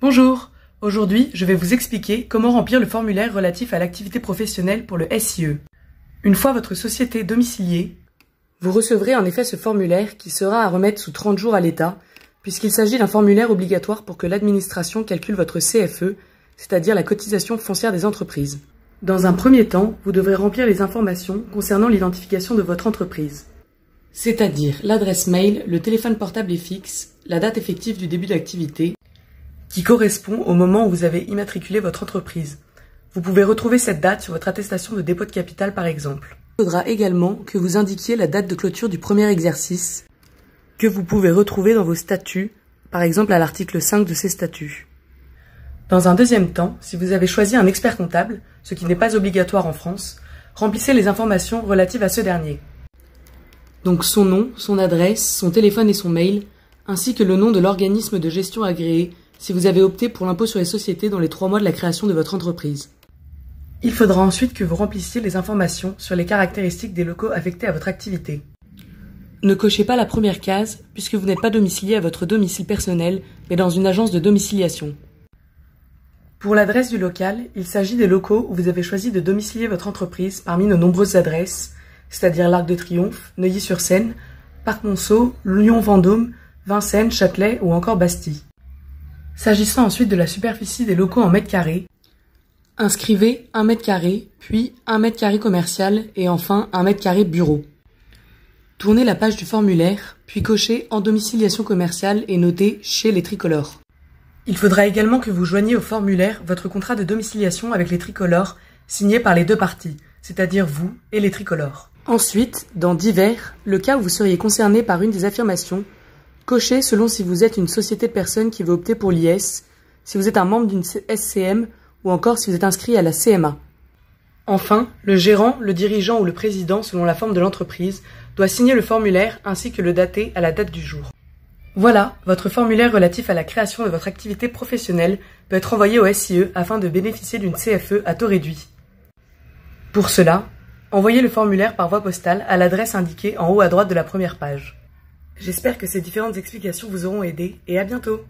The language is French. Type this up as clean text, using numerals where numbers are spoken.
Bonjour, aujourd'hui je vais vous expliquer comment remplir le formulaire relatif à l'activité professionnelle pour le SIE. Une fois votre société domiciliée, vous recevrez en effet ce formulaire qui sera à remettre sous 30 jours à l'État, puisqu'il s'agit d'un formulaire obligatoire pour que l'administration calcule votre CFE, c'est-à-dire la cotisation foncière des entreprises. Dans un premier temps, vous devrez remplir les informations concernant l'identification de votre entreprise, c'est-à-dire l'adresse mail, le téléphone portable et fixe, la date effective du début d'activité, qui correspond au moment où vous avez immatriculé votre entreprise. Vous pouvez retrouver cette date sur votre attestation de dépôt de capital par exemple. Il faudra également que vous indiquiez la date de clôture du premier exercice, que vous pouvez retrouver dans vos statuts, par exemple à l'article 5 de ces statuts. Dans un deuxième temps, si vous avez choisi un expert comptable, ce qui n'est pas obligatoire en France, remplissez les informations relatives à ce dernier. Donc son nom, son adresse, son téléphone et son mail, ainsi que le nom de l'organisme de gestion agréé si vous avez opté pour l'impôt sur les sociétés dans les 3 mois de la création de votre entreprise. Il faudra ensuite que vous remplissiez les informations sur les caractéristiques des locaux affectés à votre activité. Ne cochez pas la première case puisque vous n'êtes pas domicilié à votre domicile personnel, mais dans une agence de domiciliation. Pour l'adresse du local, il s'agit des locaux où vous avez choisi de domicilier votre entreprise parmi nos nombreuses adresses, c'est-à-dire l'Arc de Triomphe, Neuilly-sur-Seine, Parc Monceau, Lyon-Vendôme, Vincennes, Châtelet ou encore Bastille. S'agissant ensuite de la superficie des locaux en mètres carrés, inscrivez 1 mètre carré, puis 1 mètre carré commercial et enfin 1 mètre carré bureau. Tournez la page du formulaire, puis cochez en domiciliation commerciale et notez chez les tricolores. Il faudra également que vous joigniez au formulaire votre contrat de domiciliation avec les tricolores signé par les deux parties, c'est-à-dire vous et les tricolores. Ensuite, dans divers, le cas où vous seriez concerné par une des affirmations, cochez selon si vous êtes une société de personnes qui veut opter pour l'IS, si vous êtes un membre d'une SCM ou encore si vous êtes inscrit à la CMA. Enfin, le gérant, le dirigeant ou le président, selon la forme de l'entreprise, doit signer le formulaire ainsi que le dater à la date du jour. Voilà, votre formulaire relatif à la création de votre activité professionnelle peut être envoyé au SIE afin de bénéficier d'une CFE à taux réduit. Pour cela, envoyez le formulaire par voie postale à l'adresse indiquée en haut à droite de la première page. J'espère que ces différentes explications vous auront aidé et à bientôt.